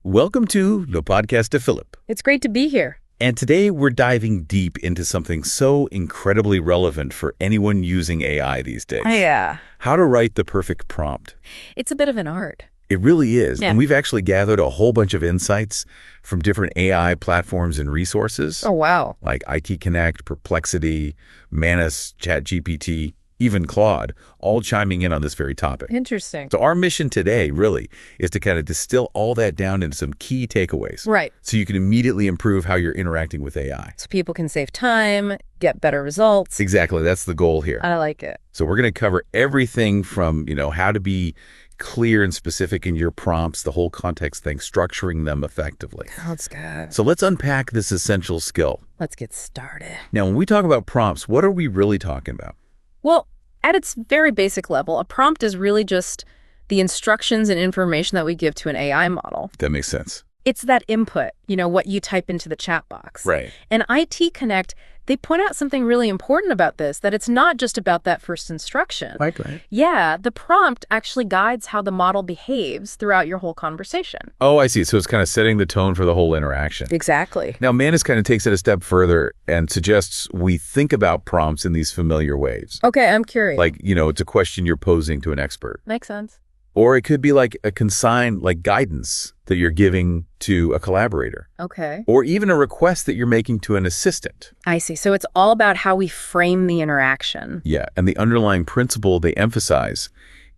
Welcome to the podcast of Philip. It's great to be here. And today we're diving deep into something so incredibly relevant for anyone using AI these days. Yeah. How to write the perfect prompt. It's a bit of an art. It really is. Yeah. And we've actually gathered a whole bunch of insights from different AI platforms and resources. Oh, wow. Like IT Connect, Perplexity, Manus, ChatGPT, even Claude, all chiming in on this very topic. Interesting. So our mission today really is to kind of distill all that down into some key takeaways. Right. So you can immediately improve how you're interacting with AI. So people can save time, get better results. Exactly. That's the goal here. I like it. So we're going to cover everything from, how to be clear and specific in your prompts, the whole context thing, structuring them effectively. Sounds good. So let's unpack this essential skill. Let's get started. Now, when we talk about prompts, what are we really talking about? Well, at its very basic level, a prompt is really just the instructions and information that we give to an AI model. That makes sense. It's that input, what you type into the chat box. Right. And IT Connect, they point out something really important about this, that it's not just about that first instruction. Right. Yeah, the prompt actually guides how the model behaves throughout your whole conversation. Oh, I see. So it's kind of setting the tone for the whole interaction. Exactly. Now, Manus kind of takes it a step further and suggests we think about prompts in these familiar ways. Okay, I'm curious. Like, it's a question you're posing to an expert. Makes sense. Or it could be like a consign, like guidance that you're giving to a collaborator. Okay. Or even a request that you're making to an assistant. I see. So it's all about how we frame the interaction. Yeah, and the underlying principle they emphasize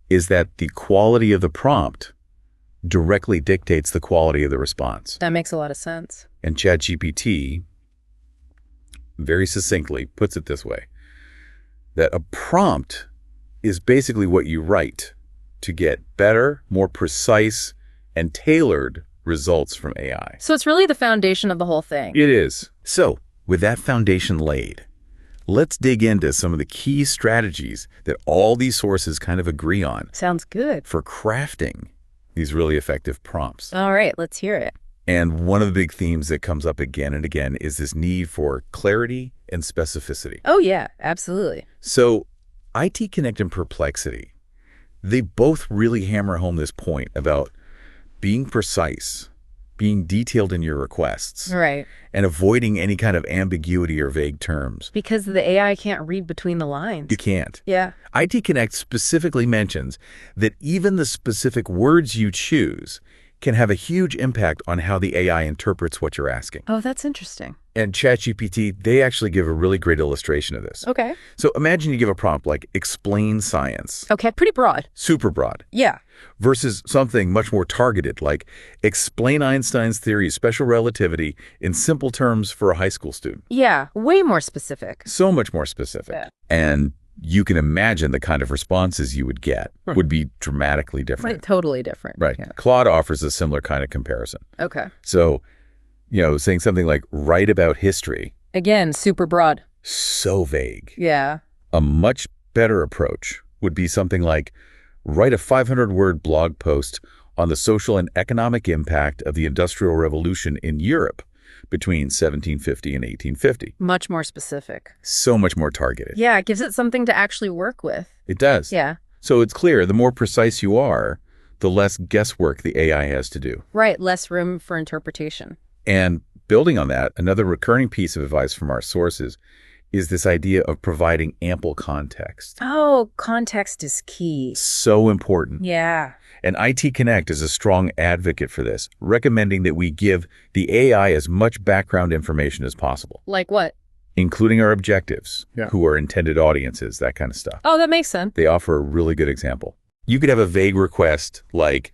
is that the quality of the prompt directly dictates the quality of the response. That makes a lot of sense. And ChatGPT very succinctly puts it this way, that a prompt is basically what you write to get better, more precise, and tailored results from AI. So it's really the foundation of the whole thing. It is. So, with that foundation laid, let's dig into some of the key strategies that all these sources kind of agree on Sounds good. for crafting these really effective prompts. All right, let's hear it. And one of the big themes that comes up again and again is this need for clarity and specificity. Oh, yeah, absolutely. So, IT Connect and Perplexity, they both really hammer home this point about being precise, being detailed in your requests, Right. and avoiding any kind of ambiguity or vague terms. Because the AI can't read between the lines. You can't. Yeah. IT Connect specifically mentions that even the specific words you choose can have a huge impact on how the AI interprets what you're asking. Oh, that's interesting. And ChatGPT, they actually give a really great illustration of this. Okay. So imagine you give a prompt like explain science, Okay, pretty broad. super broad, Yeah. versus something much more targeted like explain Einstein's theory of special relativity in simple terms for a high school student. Yeah, way more specific. So much more specific. Yeah. And you can imagine the kind of responses you would get would be dramatically different. Right, totally different. Right. Yeah. Claude offers a similar kind of comparison. Okay. So, saying something like write about history, Again, super broad. so vague. Yeah. A much better approach would be something like write a 500-word blog post on the social and economic impact of the Industrial Revolution in Europe between 1750 and 1850. Much more specific. So much more targeted. Yeah, it gives it something to actually work with. It does. Yeah. So it's clear the more precise you are, the less guesswork the AI has to do. Right, less room for interpretation. And building on that, another recurring piece of advice from our sources is this idea of providing ample context. Oh, context is key. So important. Yeah. And IT Connect is a strong advocate for this, recommending that we give the AI as much background information as possible, Like what? including our objectives, who are intended audiences, that kind of stuff. Oh, that makes sense. They offer a really good example. You could have a vague request like,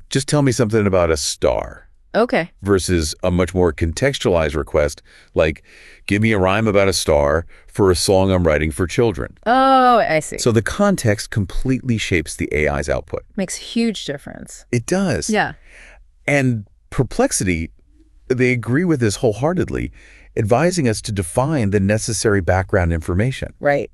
just tell me something about a star, Okay. versus a much more contextualized request like, give me a rhyme about a star for a song I'm writing for children. Oh, I see. So the context completely shapes the AI's output. Makes huge difference. It does. Yeah. And Perplexity, they agree with this wholeheartedly, advising us to define the necessary background information. Right.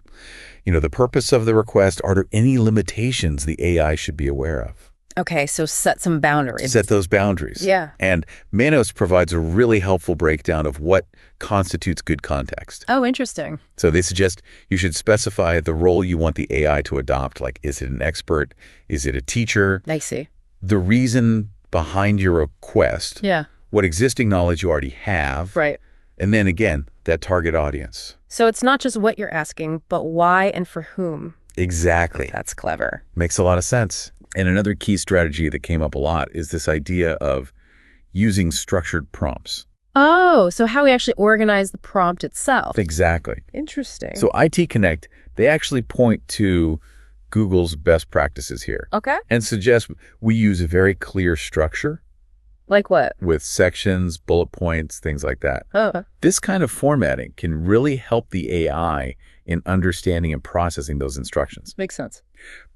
The purpose of the request, are there any limitations the AI should be aware of? Okay, so set some boundaries. Set those boundaries. Yeah. And Manus provides a really helpful breakdown of what constitutes good context. Oh, interesting. So they suggest you should specify the role you want the AI to adopt, like is it an expert? Is it a teacher? I see. The reason behind your request, Yeah. what existing knowledge you already have, Right. and then again, that target audience. So it's not just what you're asking, but why and for whom. Exactly. That's clever. Makes a lot of sense. And another key strategy that came up a lot is this idea of using structured prompts. Oh, so how we actually organize the prompt itself. Exactly. Interesting. So IT Connect, they actually point to Google's best practices here Okay. and suggest we use a very clear structure Like what? with sections, bullet points, things like that. Oh. This kind of formatting can really help the AI in understanding and processing those instructions. Makes sense.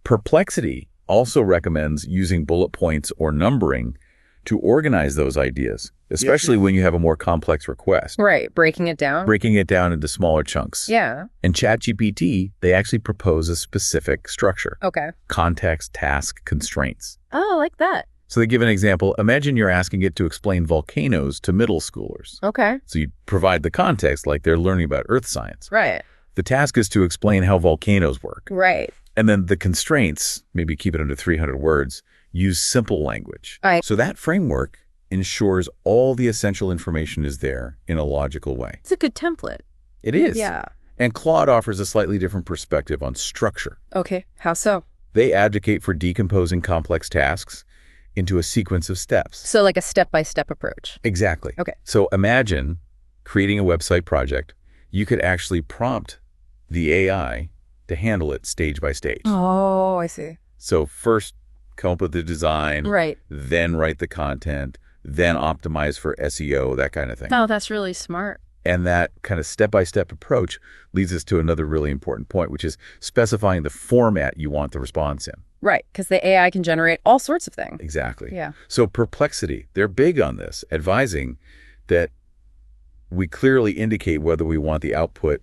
Perplexity also recommends using bullet points or numbering to organize those ideas, especially when you have a more complex request, Right. Breaking it down. breaking it down into smaller chunks. Yeah. And ChatGPT, they actually propose a specific structure: Okay. context, task, constraints. Oh, I like that. So they give an example. Imagine you're asking it to explain volcanoes to middle schoolers. Okay. So you provide the context like they're learning about earth science. Right. The task is to explain how volcanoes work. Right. And then the constraints, maybe keep it under 300 words, use simple language. Right. So that framework ensures all the essential information is there in a logical way. It's a good template. It is. Yeah. And Claude offers a slightly different perspective on structure. Okay. How so? They advocate for decomposing complex tasks into a sequence of steps. So like a step-by-step approach. Exactly. Okay. So imagine creating a website project. You could actually prompt the AI to handle it stage by stage. Oh, I see. So first come up with the design, Right. then write the content, then optimize for SEO, that kind of thing. Oh, that's really smart. And that kind of step-by-step approach leads us to another really important point, which is specifying the format you want the response in. Right. Because the AI can generate all sorts of things. Exactly. Yeah. So Perplexity, they're big on this, advising that we clearly indicate whether we want the output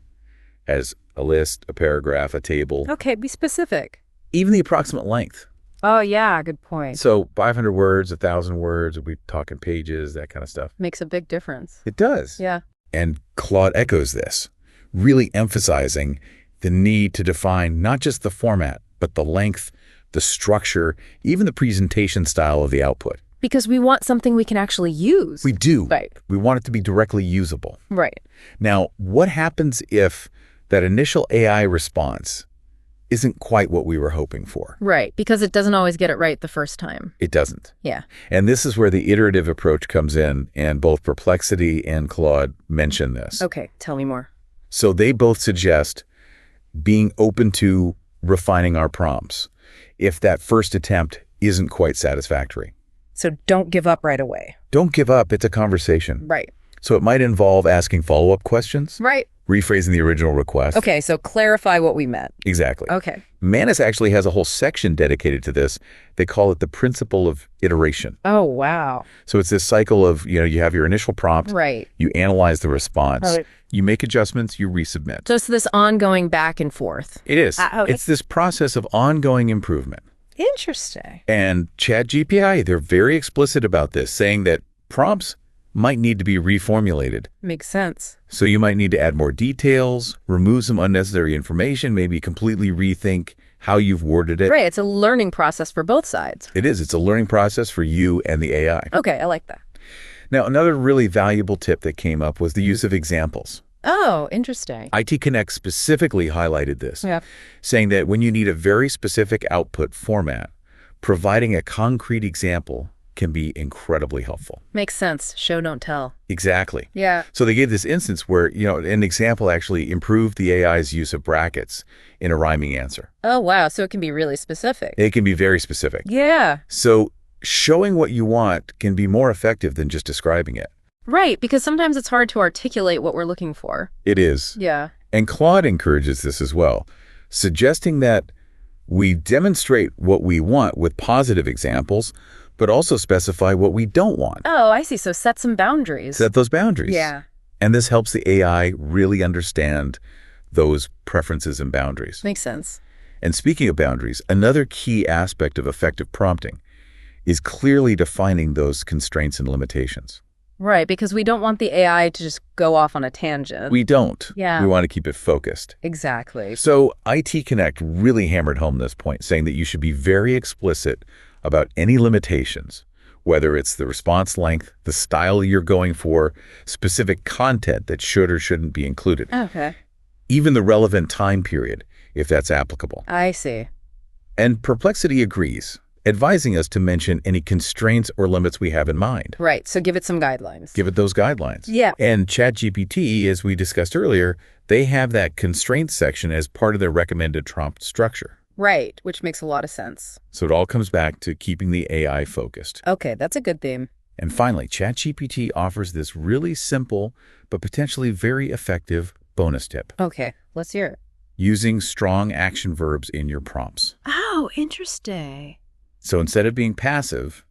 as a list, a paragraph, a table, Okay. Be specific. even the approximate length. Oh, yeah. Good point. So 500 words, 1,000 words, are we talking pages, that kind of stuff? Makes a big difference. It does. Yeah. And Claude echoes this, really emphasizing the need to define not just the format, but the length, the structure, even the presentation style of the output. Because we want something we can actually use. We do. Right. We want it to be directly usable. Right. Now, what happens if that initial AI response isn't quite what we were hoping for? Right. Because it doesn't always get it right the first time. It doesn't. Yeah. And this is where the iterative approach comes in, and both Perplexity and Claude mention this. Okay. Tell me more. So they both suggest being open to refining our prompts if that first attempt isn't quite satisfactory. So don't give up right away. Don't give up. It's a conversation. Right. So it might involve asking follow-up questions, Right. rephrasing the original request. Okay. So clarify what we meant. Exactly. Okay. Manus actually has a whole section dedicated to this. They call it the principle of iteration. Oh, wow. So it's this cycle of, you have your initial prompt, Right. you analyze the response, Right. you make adjustments, you resubmit. So it's this ongoing back and forth. It is. Okay. It's this process of ongoing improvement. Interesting. And ChatGPT, they're very explicit about this, saying that prompts might need to be reformulated. Makes sense. So you might need to add more details, remove some unnecessary information, maybe completely rethink how you've worded it. Right. It's a learning process for both sides. It is. It's a learning process for you and the AI. Okay. I like that. Now, another really valuable tip that came up was the use of examples. Oh, interesting. IT Connect specifically highlighted this, Yeah. saying that when you need a very specific output format, providing a concrete example can be incredibly helpful. Makes sense. Show, don't tell. Exactly. Yeah. So they gave this instance where, an example actually improved the AI's use of brackets in a rhyming answer. Oh, wow. So it can be really specific. It can be very specific. Yeah. So showing what you want can be more effective than just describing it. Right. Because sometimes it's hard to articulate what we're looking for. It is. Yeah. And Claude encourages this as well, suggesting that we demonstrate what we want with positive examples, but also specify what we don't want. Oh, I see. So set some boundaries. Set those boundaries. Yeah. And this helps the AI really understand those preferences and boundaries. Makes sense. And speaking of boundaries, another key aspect of effective prompting is clearly defining those constraints and limitations. Right. Because we don't want the AI to just go off on a tangent. We don't. Yeah. We want to keep it focused. Exactly. So IT Connect really hammered home this point, saying that you should be very explicit about any limitations whether it's the response length, the style you're going for, specific content that should or shouldn't be included, Okay. even the relevant time period, if that's applicable. I see. And Perplexity agrees, advising us to mention any constraints or limits we have in mind. Right. So give it some guidelines. Give it those guidelines. Yeah. And ChatGPT, as we discussed earlier, they have that constraints section as part of their recommended prompt structure. Right. Which makes a lot of sense. So it all comes back to keeping the AI focused. Okay. That's a good theme. And finally, ChatGPT offers this really simple but potentially very effective bonus tip. Okay. Let's hear it. Using strong action verbs in your prompts. Oh, interesting. So instead of being passive,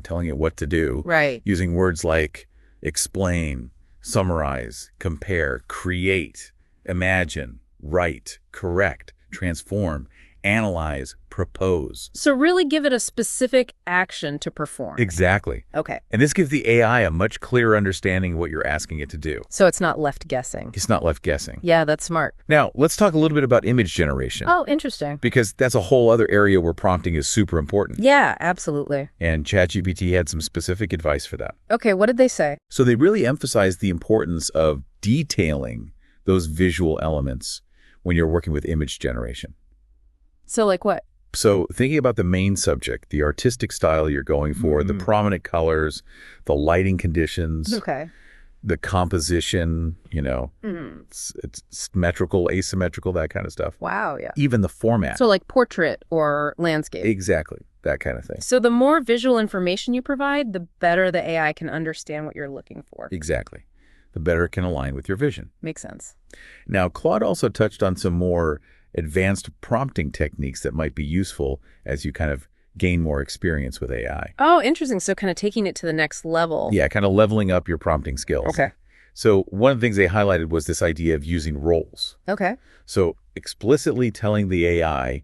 telling it what to do, Right. using words like explain, summarize, compare, create, imagine, write, correct, transform, analyze, propose. So really give it a specific action to perform. Exactly. Okay. And this gives the AI a much clearer understanding of what you're asking it to do. So it's not left guessing. It's not left guessing. Yeah, that's smart. Now, let's talk a little bit about image generation. Oh, interesting. Because that's a whole other area where prompting is super important. Yeah, absolutely. And ChatGPT had some specific advice for that. Okay, what did they say? So they really emphasized the importance of detailing those visual elements when you're working with image generation. So like what? So thinking about the main subject, the artistic style you're going for, the prominent colors, the lighting conditions, Okay. the composition, it's symmetrical, asymmetrical, that kind of stuff. Wow, yeah. Even the format. So like portrait or landscape. Exactly, that kind of thing. So the more visual information you provide, the better the AI can understand what you're looking for. Exactly. The better it can align with your vision. Makes sense. Now, Claude also touched on some more advanced prompting techniques that might be useful as you kind of gain more experience with AI. Oh, interesting. So kind of taking it to the next level. Yeah, kind of leveling up your prompting skills. Okay. So one of the things they highlighted was this idea of using roles. Okay. So explicitly telling the AI,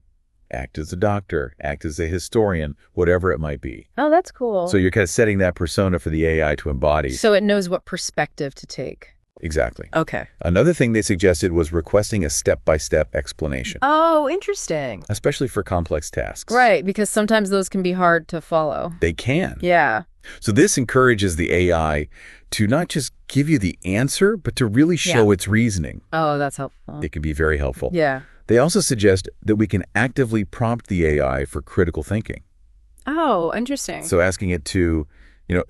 act as a doctor, act as a historian, whatever it might be. Oh, that's cool. So you're kind of setting that persona for the AI to embody. So it knows what perspective to take. Exactly. Okay. Another thing they suggested was requesting a step-by-step explanation, Oh, interesting. especially for complex tasks. Right, because sometimes those can be hard to follow. They can. Yeah. So this encourages the AI to not just give you the answer, but to really show its reasoning. Oh, that's helpful. It can be very helpful. Yeah. They also suggest that we can actively prompt the AI for critical thinking. Oh, interesting. So asking it to,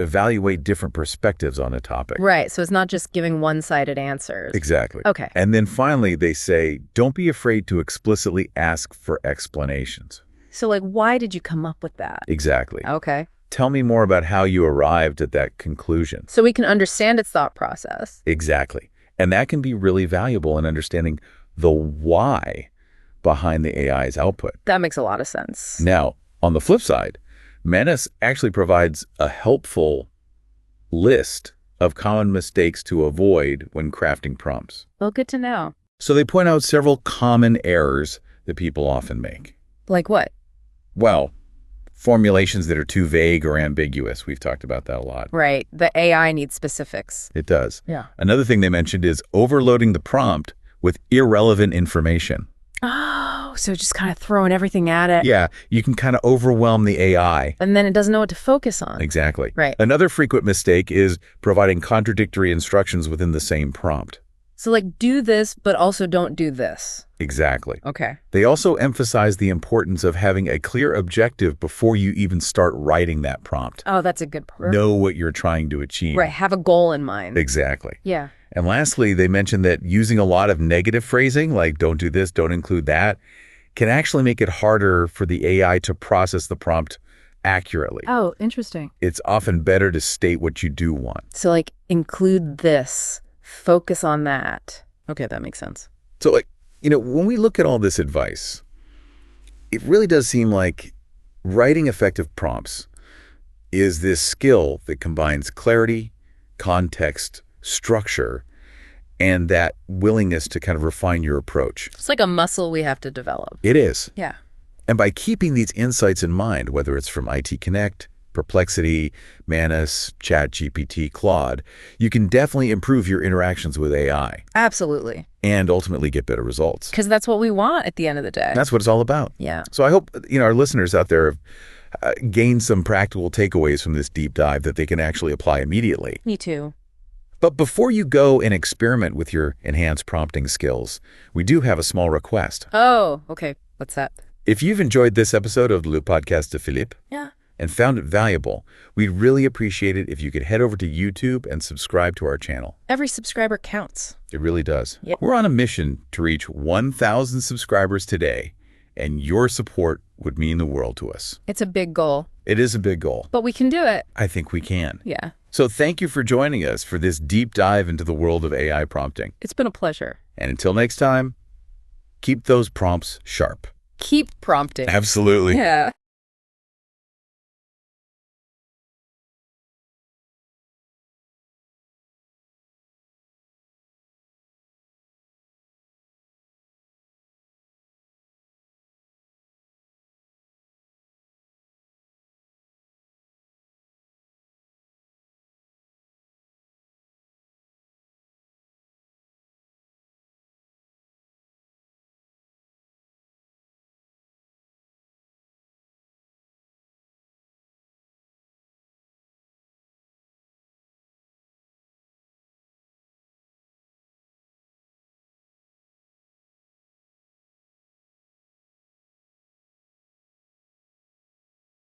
evaluate different perspectives on a topic. Right, so it's not just giving one-sided answers. Exactly. Okay. And then finally, they say, don't be afraid to explicitly ask for explanations. So like, why did you come up with that? Exactly. Okay. Tell me more about how you arrived at that conclusion. So we can understand its thought process. Exactly. And that can be really valuable in understanding the why behind the AI's output. That makes a lot of sense. Now, on the flip side, Manus actually provides a helpful list of common mistakes to avoid when crafting prompts. Well, good to know. So they point out several common errors that people often make. Like what? Well, formulations that are too vague or ambiguous. We've talked about that a lot. Right. The AI needs specifics. It does. Yeah. Another thing they mentioned is overloading the prompt with irrelevant information. Oh, so just kind of throwing everything at it. Yeah, you can kind of overwhelm the AI. And then it doesn't know what to focus on. Exactly. Right. Another frequent mistake is providing contradictory instructions within the same prompt. So like, do this, but also don't do this. Exactly. Okay. They also emphasize the importance of having a clear objective before you even start writing that prompt. Oh, that's a good part. Know what you're trying to achieve. Right. Have a goal in mind. Exactly. Yeah. And lastly, they mentioned that using a lot of negative phrasing, like don't do this, don't include that, can actually make it harder for the AI to process the prompt accurately. Oh, interesting. It's often better to state what you do want. So like, include this, focus on that. Okay, that makes sense. So when we look at all this advice, it really does seem like writing effective prompts is this skill that combines clarity, context, structure, and that willingness to kind of refine your approach. It's like a muscle we have to develop. It is. Yeah. And by keeping these insights in mind, whether it's from IT Connect, Perplexity, Manus, ChatGPT, Claude, you can definitely improve your interactions with AI Absolutely. and ultimately get better results. Because that's what we want at the end of the day. That's what it's all about. Yeah. So I hope our listeners out there gained some practical takeaways from this deep dive that they can actually apply immediately. Me too. But before you go and experiment with your enhanced prompting skills, we do have a small request. Oh, okay. What's that? If you've enjoyed this episode of Le Podcast de Philippe and found it valuable, we'd really appreciate it if you could head over to YouTube and subscribe to our channel. Every subscriber counts. It really does. Yep. We're on a mission to reach 1,000 subscribers today, and your support would mean the world to us. It's a big goal. It is a big goal. But we can do it. I think we can. Yeah. So thank you for joining us for this deep dive into the world of AI prompting. It's been a pleasure. And until next time, keep those prompts sharp. Keep prompting. Absolutely. Yeah.